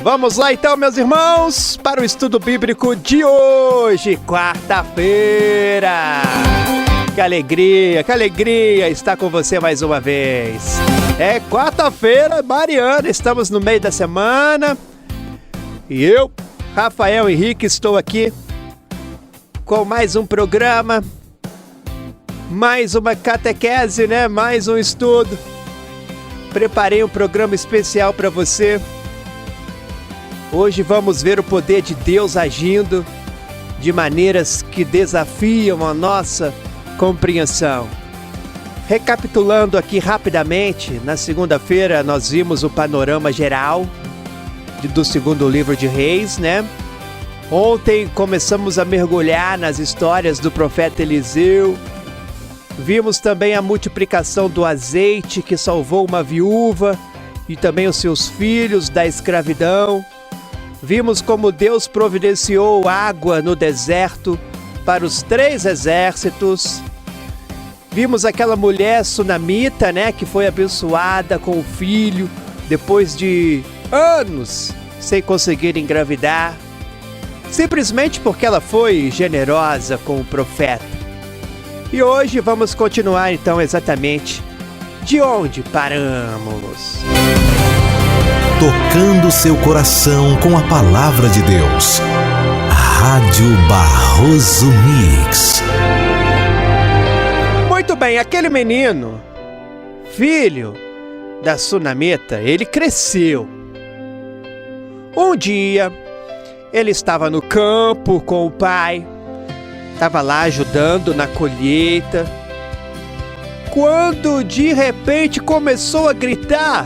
Vamos lá então, meus irmãos, para o estudo bíblico de hoje, quarta-feira. Que alegria estar com você mais uma vez. É quarta-feira, Mariana, estamos no meio da semana. E eu, Rafael Henrique, estou aqui com mais um programa, mais uma catequese, né? Mais um estudo. Preparei um programa especial para você. Hoje vamos ver o poder de Deus agindo de maneiras que desafiam a nossa compreensão. Recapitulando aqui rapidamente, na segunda-feira nós vimos o panorama geral do segundo livro de Reis, né? Ontem começamos a mergulhar nas histórias do profeta Eliseu. Vimos também a multiplicação do azeite que salvou uma viúva e também os seus filhos da escravidão. Vimos como Deus providenciou água no deserto para os 3 exércitos. Vimos aquela mulher sunamita, né, que foi abençoada com o filho depois de anos sem conseguir engravidar, simplesmente porque ela foi generosa com o profeta. E hoje vamos continuar então exatamente de onde paramos. Tocando seu coração com a palavra de Deus. Rádio Barroso Mix. Muito bem, aquele menino, filho da sunamita, ele cresceu. Um dia, ele estava no campo com o pai, estava lá ajudando na colheita, quando de repente começou a gritar: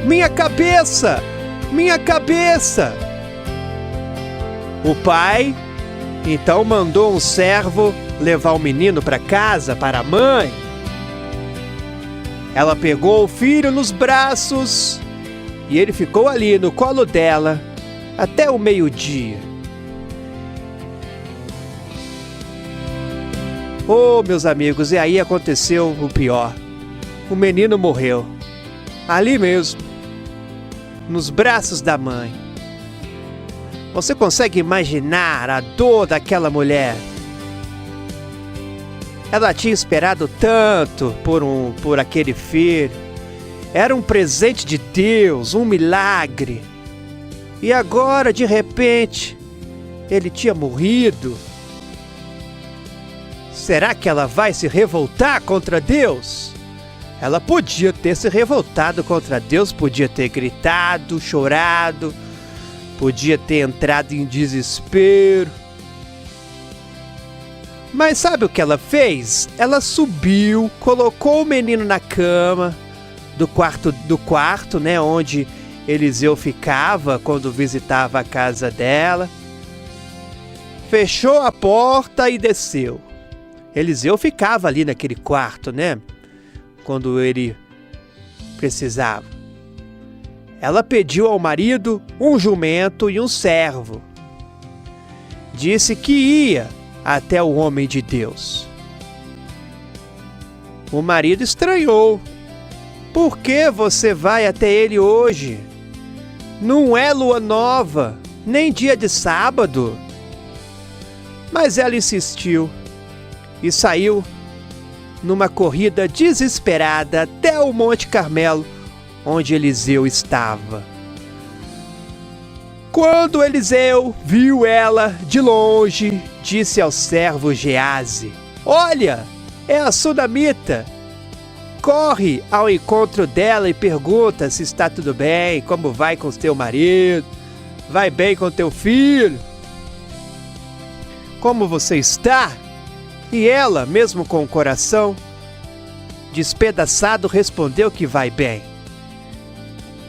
minha cabeça! Minha cabeça! O pai então mandou um servo levar o menino para casa, para a mãe. Ela pegou o filho nos braços e ele ficou ali no colo dela até o meio-dia. Oh, meus amigos, e aí aconteceu o pior. O menino morreu. Ali mesmo, nos braços da mãe. Você consegue imaginar a dor daquela mulher? Ela tinha esperado tanto por aquele filho. Era um presente de Deus, um milagre. E agora, de repente, ele tinha morrido. Será que ela vai se revoltar contra Deus? Ela podia ter se revoltado contra Deus, podia ter gritado, chorado, podia ter entrado em desespero. Mas sabe o que ela fez? Ela subiu, colocou o menino na cama do quarto, né, onde Eliseu ficava quando visitava a casa dela. Fechou a porta e desceu. Eliseu ficava ali naquele quarto, né? Quando ele precisava. Ela pediu ao marido um jumento e um servo. Disse que ia até o homem de Deus. O marido estranhou. Por que você vai até ele hoje? Não é lua nova, nem dia de sábado. Mas ela insistiu e saiu numa corrida desesperada até o Monte Carmelo, onde Eliseu estava. Quando Eliseu viu ela de longe, disse ao servo Geazi: olha, é a sunamita. Corre ao encontro dela e pergunta se está tudo bem, como vai com teu marido, vai bem com teu filho, como você está? E ela, mesmo com o coração despedaçado, respondeu que vai bem.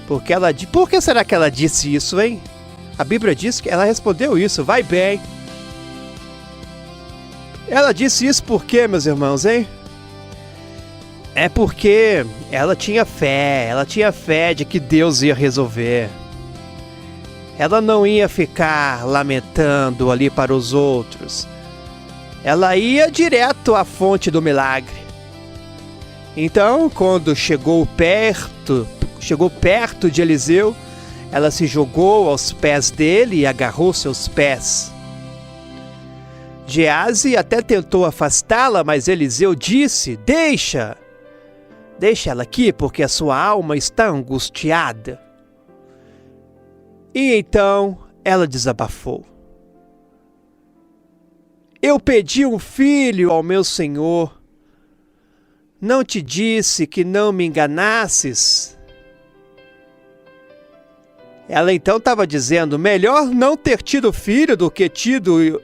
Por que será que ela disse isso, hein? A Bíblia diz que ela respondeu isso, vai bem. Ela disse isso por quê, meus irmãos, hein? É porque ela tinha fé de que Deus ia resolver. Ela não ia ficar lamentando ali para os outros. Ela ia direto à fonte do milagre. Então, quando chegou perto de Eliseu, Ela se jogou aos pés dele e agarrou seus pés. Geazi até tentou afastá-la, mas Eliseu disse: Deixa ela aqui, porque a sua alma está angustiada. E então ela desabafou. Eu pedi um filho ao meu senhor. Não te disse que não me enganasses? Ela então estava dizendo, melhor não ter tido filho do que tido...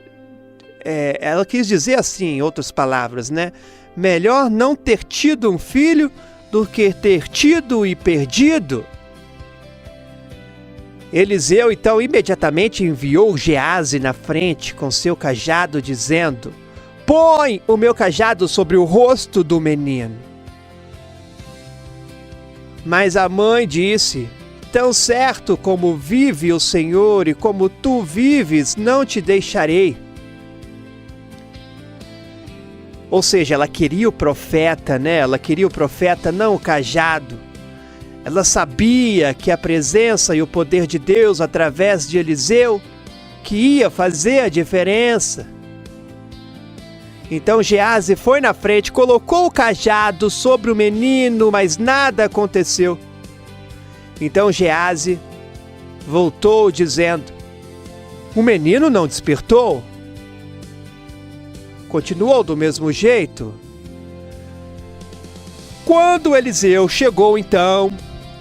ela quis dizer assim, em outras palavras, né? Melhor não ter tido um filho do que ter tido e perdido. Eliseu então imediatamente enviou Geazi na frente com seu cajado, dizendo: Põe o meu cajado sobre o rosto do menino. Mas a mãe disse: Tão certo como vive o Senhor e como tu vives, não te deixarei. Ou seja, ela queria o profeta, né? Ela queria o profeta, não o cajado. Ela sabia que a presença e o poder de Deus através de Eliseu que ia fazer a diferença. Então Geazi foi na frente, colocou o cajado sobre o menino, mas nada aconteceu. Então Geazi voltou dizendo: O menino não despertou? Continuou do mesmo jeito? Quando Eliseu chegou então,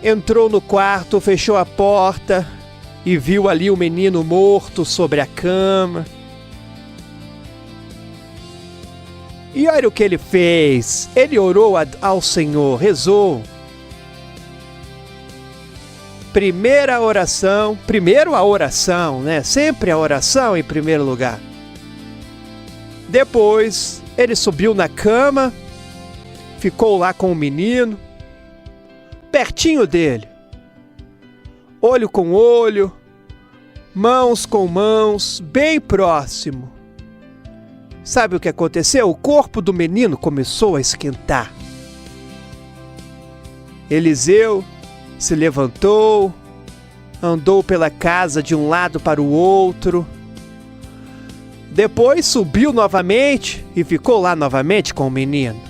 entrou no quarto, fechou a porta e viu ali o menino morto sobre a cama. E olha o que ele fez. Ele orou ao Senhor, rezou. Primeiro a oração, né? Sempre a oração em primeiro lugar. Depois, ele subiu na cama, ficou lá com o menino, pertinho dele, olho com olho, mãos com mãos, bem próximo. Sabe o que aconteceu? O corpo do menino começou a esquentar. Eliseu se levantou, andou pela casa de um lado para o outro, depois subiu novamente e ficou lá novamente com o menino.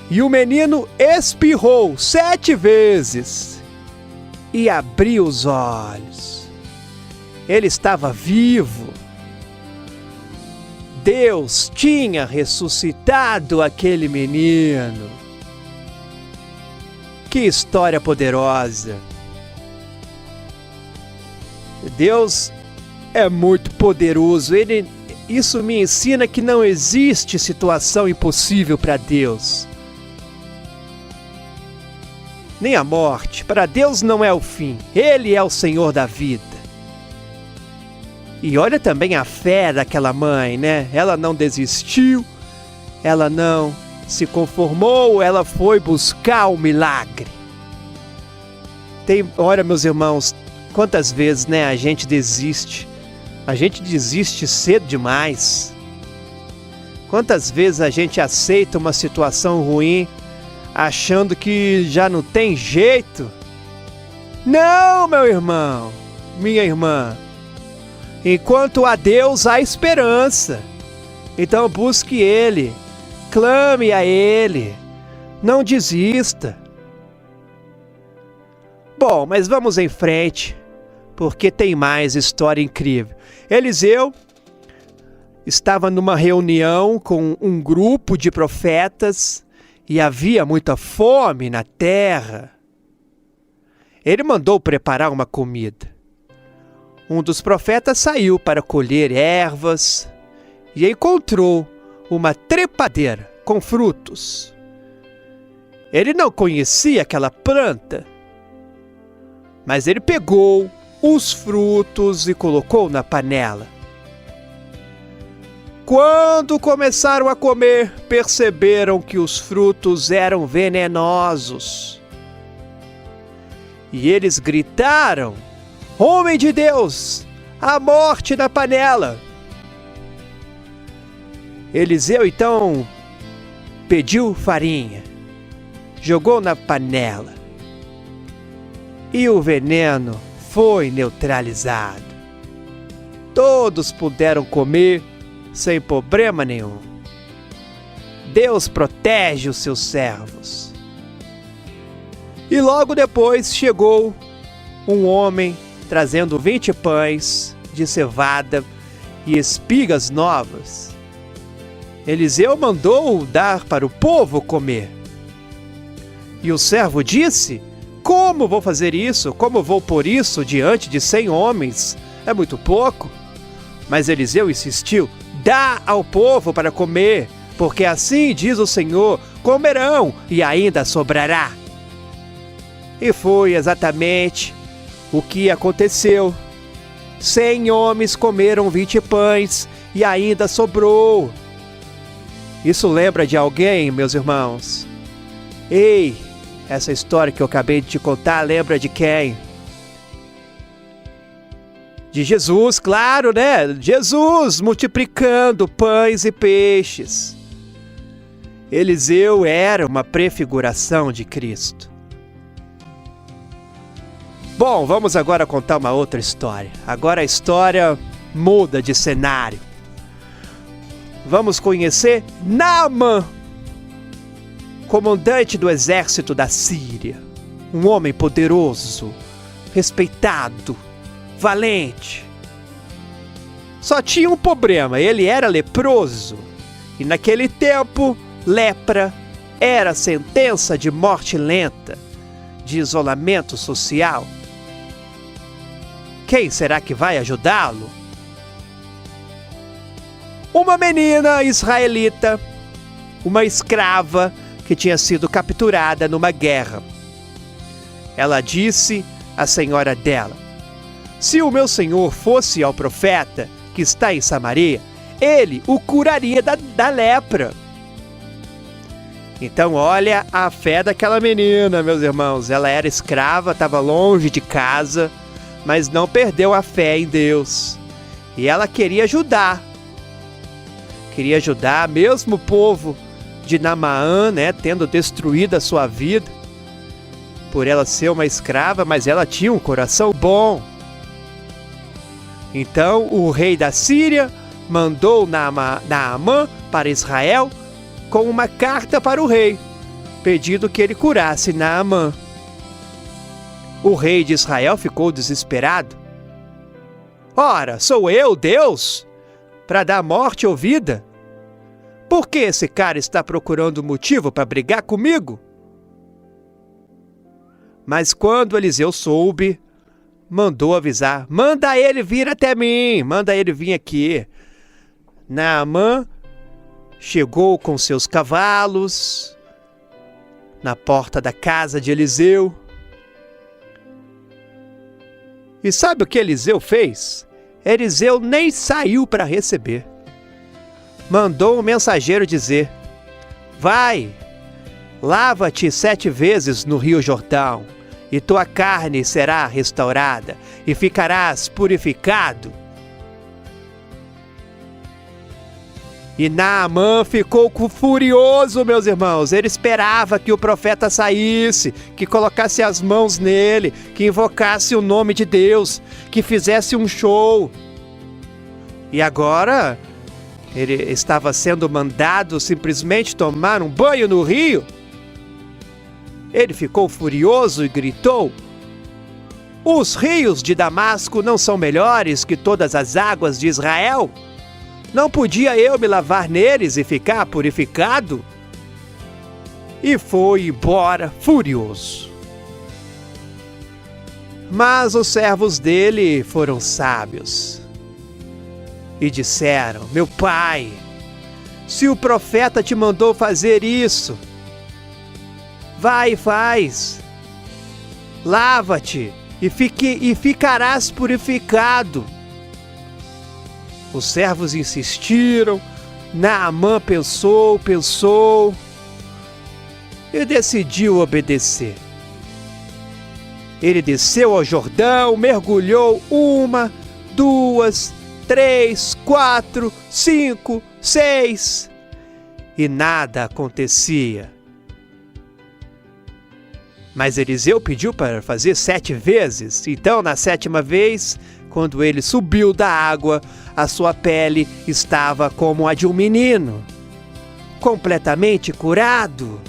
E o menino espirrou 7 vezes e abriu os olhos. Ele estava vivo. Deus tinha ressuscitado aquele menino. Que história poderosa! Deus é muito poderoso. Isso me ensina que não existe situação impossível para Deus. Nem a morte. Para Deus não é o fim. Ele é o Senhor da vida. E olha também a fé daquela mãe, né? Ela não desistiu, ela não se conformou, ela foi buscar o milagre. Olha, meus irmãos, quantas vezes, né, a gente desiste. A gente desiste cedo demais. Quantas vezes a gente aceita uma situação ruim, achando que já não tem jeito? Não, meu irmão, minha irmã. Enquanto há Deus, há esperança. Então busque Ele, clame a Ele, não desista. Bom, mas vamos em frente, porque tem mais história incrível. Eliseu estava numa reunião com um grupo de profetas e havia muita fome na terra. Ele mandou preparar uma comida. Um dos profetas saiu para colher ervas e encontrou uma trepadeira com frutos. Ele não conhecia aquela planta, mas ele pegou os frutos e colocou na panela. Quando começaram a comer, perceberam que os frutos eram venenosos. E eles gritaram: Homem de Deus, a morte na panela! Eliseu então pediu farinha, jogou na panela e o veneno foi neutralizado. Todos puderam comer sem problema nenhum. Deus protege os seus servos. E logo depois chegou um homem trazendo 20 pães de cevada e espigas novas. Eliseu mandou dar para o povo comer. E o servo disse: como vou fazer isso? Como vou pôr isso diante de 100 homens? É muito pouco. Mas Eliseu insistiu: dá ao povo para comer, porque assim diz o Senhor, comerão e ainda sobrará. E foi exatamente o que aconteceu. 100 homens comeram 20 pães e ainda sobrou. Isso lembra de alguém, meus irmãos? Ei, essa história que eu acabei de te contar lembra de quem? De Jesus, claro, né? Jesus multiplicando pães e peixes. Eliseu era uma prefiguração de Cristo. Bom, vamos agora contar uma outra história. Agora a história muda de cenário. Vamos conhecer Naamã, comandante do exército da Síria. Um homem poderoso, respeitado, valente. Só tinha um problema: ele era leproso. E naquele tempo, lepra era sentença de morte lenta, de isolamento social. Quem será que vai ajudá-lo? Uma menina israelita, uma escrava que tinha sido capturada numa guerra. Ela disse à senhora dela: se o meu senhor fosse ao profeta que está em Samaria, ele o curaria da lepra. Então olha a fé daquela menina, meus irmãos. Ela era escrava, estava longe de casa, mas não perdeu a fé em Deus. E ela queria ajudar. Queria ajudar mesmo o povo de Naamã, né, tendo destruído a sua vida, por ela ser uma escrava, mas ela tinha um coração bom. Então o rei da Síria mandou Naamã para Israel com uma carta para o rei, pedindo que ele curasse Naamã. O rei de Israel ficou desesperado. Ora, sou eu, Deus, para dar morte ou vida? Por que esse cara está procurando motivo para brigar comigo? Mas quando Eliseu soube, mandou avisar: manda ele vir até mim, manda ele vir aqui. Naamã chegou com seus cavalos na porta da casa de Eliseu. E sabe o que Eliseu fez? Eliseu nem saiu para receber. Mandou um mensageiro dizer: vai, lava-te 7 vezes no rio Jordão, e tua carne será restaurada, e ficarás purificado. E Naamã ficou furioso, meus irmãos. Ele esperava que o profeta saísse, que colocasse as mãos nele, que invocasse o nome de Deus, que fizesse um show. E agora ele estava sendo mandado simplesmente tomar um banho no rio. Ele ficou furioso e gritou: os rios de Damasco não são melhores que todas as águas de Israel? Não podia eu me lavar neles e ficar purificado? E foi embora furioso. Mas os servos dele foram sábios e disseram: meu pai, se o profeta te mandou fazer isso, vai e faz. Lava-te e ficarás purificado. Os servos insistiram. Naamã pensou e decidiu obedecer. Ele desceu ao Jordão, mergulhou 1, 2, 3, 4, 5, 6 e nada acontecia. Mas Eliseu pediu para fazer 7 vezes. Então, na 7ª vez, quando ele subiu da água, a sua pele estava como a de um menino, completamente curado.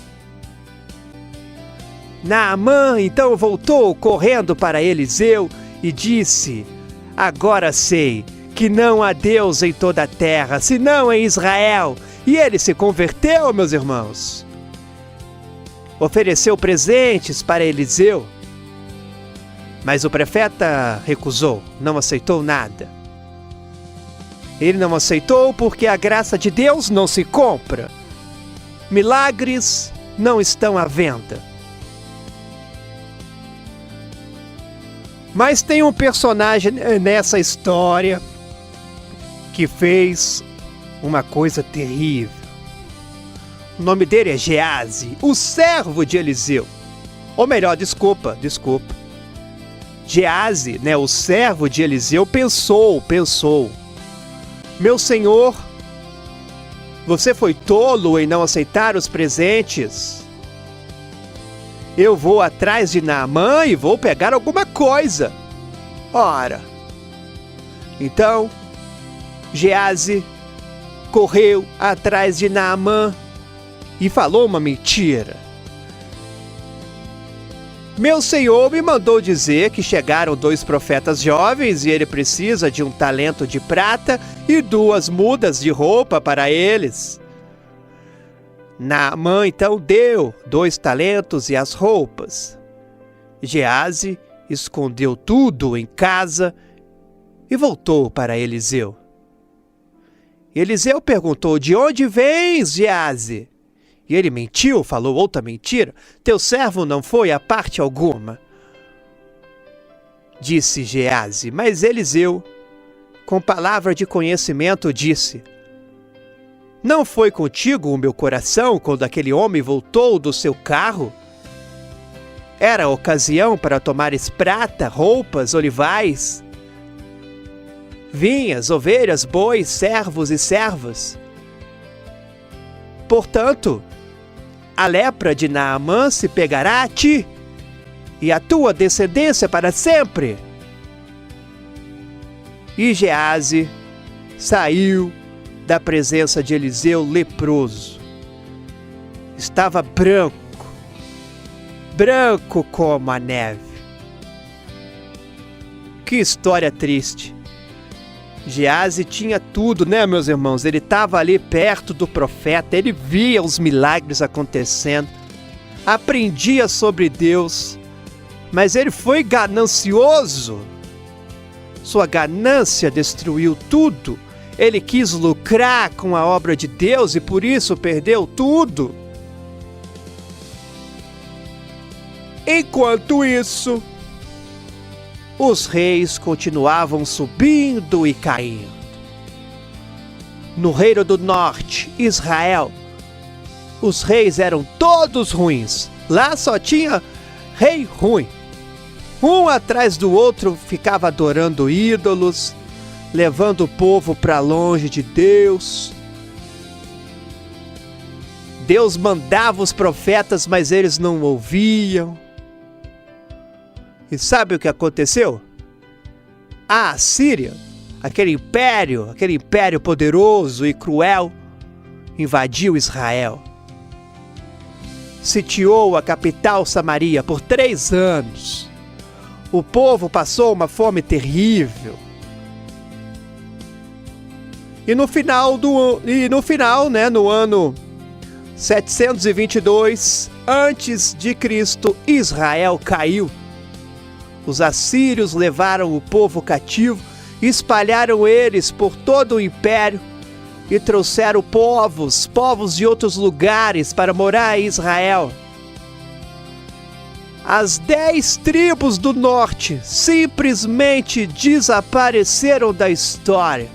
Naamã então voltou correndo para Eliseu e disse: agora sei que não há Deus em toda a terra, senão em Israel. E ele se converteu, meus irmãos. Ofereceu presentes para Eliseu, mas o profeta recusou, não aceitou nada. Ele não aceitou porque a graça de Deus não se compra. Milagres não estão à venda. Mas tem um personagem nessa história que fez uma coisa terrível. O nome dele é Geazi, o servo de Eliseu. Ou melhor, desculpa. Geazi, o servo de Eliseu, pensou: meu senhor, você foi tolo em não aceitar os presentes. Eu vou atrás de Naamã e vou pegar alguma coisa. Ora, então, Geazi correu atrás de Naamã e falou uma mentira. Meu senhor me mandou dizer que chegaram 2 profetas jovens e ele precisa de 1 talento de prata e 2 mudas de roupa para eles. Naamã então deu 2 talentos e as roupas. Geazi escondeu tudo em casa e voltou para Eliseu. Eliseu perguntou: de onde vens, Geazi? E ele mentiu, falou outra mentira. Teu servo não foi a parte alguma. Disse Geazi. Mas Eliseu, com palavra de conhecimento, disse: não foi contigo o meu coração quando aquele homem voltou do seu carro? Era a ocasião para tomares prata, roupas, olivais, vinhas, ovelhas, bois, servos e servas. Portanto, a lepra de Naamã se pegará a ti e a tua descendência para sempre. E Geazi saiu da presença de Eliseu leproso. Estava branco como a neve. Que história triste. Geazi tinha tudo, meus irmãos? Ele estava ali perto do profeta, ele via os milagres acontecendo, aprendia sobre Deus, mas ele foi ganancioso. Sua ganância destruiu tudo. Ele quis lucrar com a obra de Deus e por isso perdeu tudo. Enquanto isso, os reis continuavam subindo e caindo. No reino do norte, Israel, os reis eram todos ruins. Lá só tinha rei ruim. Um atrás do outro ficava adorando ídolos, levando o povo para longe de Deus. Deus mandava os profetas, mas eles não ouviam. E sabe o que aconteceu? A Assíria, aquele império poderoso e cruel, invadiu Israel. Sitiou a capital Samaria por 3 anos. O povo passou uma fome terrível. E no final, no ano 722 a.C., Israel caiu. Os assírios levaram o povo cativo, espalharam eles por todo o império e trouxeram povos de outros lugares para morar em Israel. As 10 tribos do norte simplesmente desapareceram da história.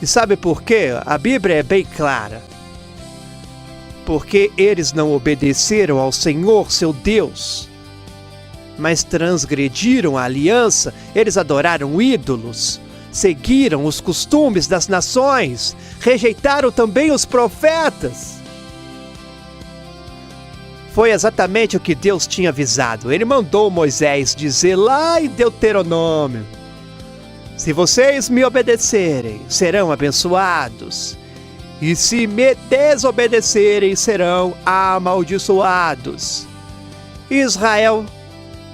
E sabe por quê? A Bíblia é bem clara. Porque eles não obedeceram ao Senhor, seu Deus, mas transgrediram a aliança. Eles adoraram ídolos, seguiram os costumes das nações, rejeitaram também os profetas. Foi exatamente o que Deus tinha avisado. Ele mandou Moisés dizer lá em Deuteronômio: se vocês me obedecerem, serão abençoados. E se me desobedecerem, serão amaldiçoados. Israel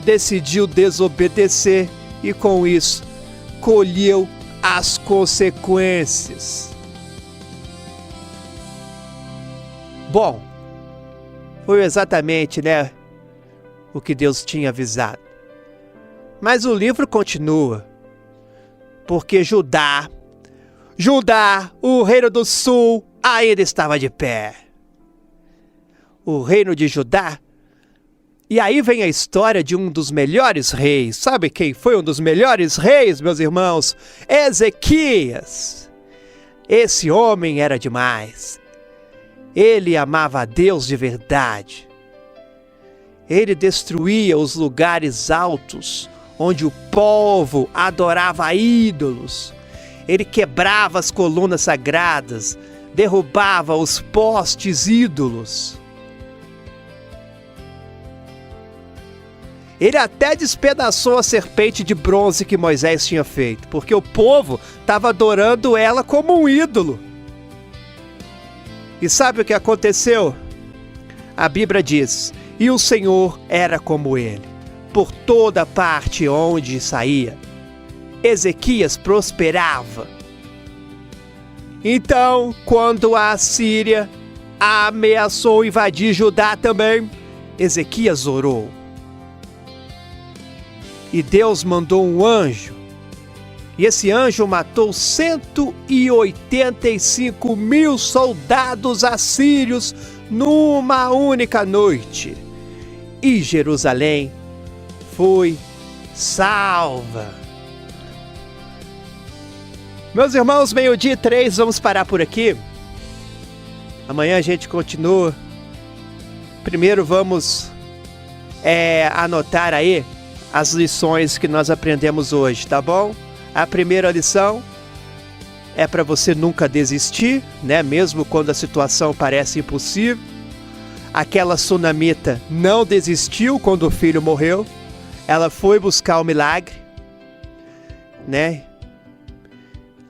decidiu desobedecer e, com isso, colheu as consequências. Bom, foi exatamente, o que Deus tinha avisado. Mas o livro continua, porque Judá, o reino do sul, ainda estava de pé. O reino de Judá. E aí vem a história de um dos melhores reis. Sabe quem foi um dos melhores reis, meus irmãos? Ezequias. Esse homem era demais. Ele amava a Deus de verdade. Ele destruía os lugares altos, onde o povo adorava ídolos. Ele quebrava as colunas sagradas, derrubava os postes ídolos. Ele até despedaçou a serpente de bronze que Moisés tinha feito, porque o povo estava adorando ela como um ídolo. E sabe o que aconteceu? A Bíblia diz: e o Senhor era como ele, por toda parte onde saía. Ezequias prosperava. Então, quando a Assíria ameaçou invadir Judá também, Ezequias orou. E Deus mandou um anjo. E esse anjo matou 185 mil soldados assírios numa única noite. E Jerusalém foi salva. Meus irmãos, 12:03, vamos parar por aqui. Amanhã a gente continua. Primeiro vamos anotar aí as lições que nós aprendemos hoje, tá bom? A primeira lição é para você nunca desistir, mesmo quando a situação parece impossível. Aquela sunamita não desistiu quando o filho morreu. Ela foi buscar o milagre,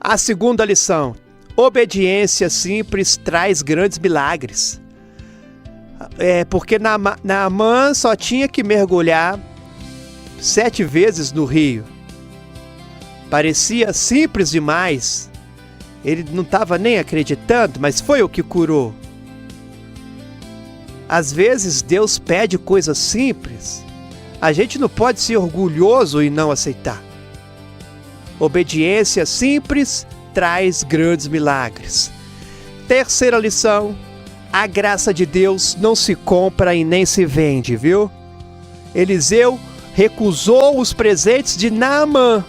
A segunda lição: obediência simples traz grandes milagres. Porque Naamã só tinha que mergulhar 7 vezes no rio. Parecia simples demais. Ele não estava nem acreditando, mas foi o que curou. Às vezes Deus pede coisas simples. A gente não pode ser orgulhoso e não aceitar. Obediência simples traz grandes milagres. Terceira lição: a graça de Deus não se compra e nem se vende, viu? Eliseu recusou os presentes de Naamã.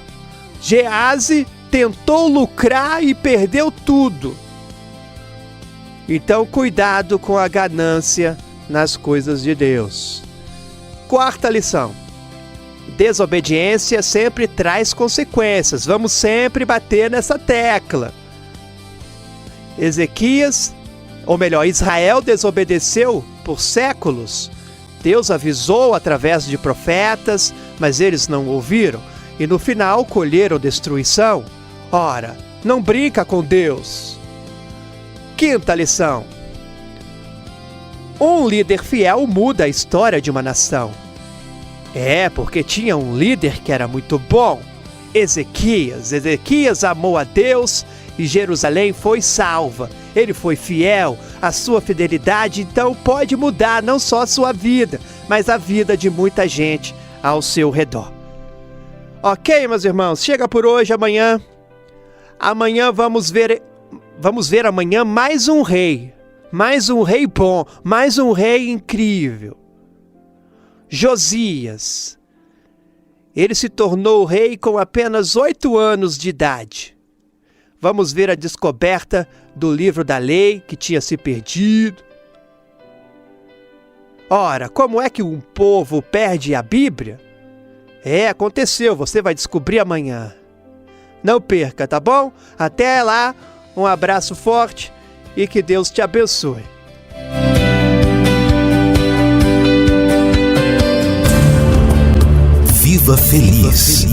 Geazi tentou lucrar e perdeu tudo. Então, cuidado com a ganância nas coisas de Deus. Quarta lição: desobediência sempre traz consequências. Vamos sempre bater nessa tecla. Israel desobedeceu por séculos. Deus avisou através de profetas, mas eles não ouviram. E no final colheram destruição. Ora, não brinca com Deus. Quinta lição: um líder fiel muda a história de uma nação. Porque tinha um líder que era muito bom. Ezequias amou a Deus e Jerusalém foi salva. Ele foi fiel. A sua fidelidade então pode mudar não só a sua vida, mas a vida de muita gente ao seu redor. Ok, meus irmãos, chega por hoje. Amanhã vamos ver amanhã mais um rei bom, mais um rei incrível. Josias. Ele se tornou rei com apenas 8 anos de idade. Vamos ver a descoberta do livro da lei que tinha se perdido. Ora, como é que um povo perde a Bíblia? Aconteceu, você vai descobrir amanhã. Não perca, tá bom? Até lá, um abraço forte e que Deus te abençoe. Viva feliz.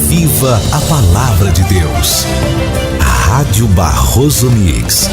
Viva a palavra de Deus. Rádio Barroso Mix.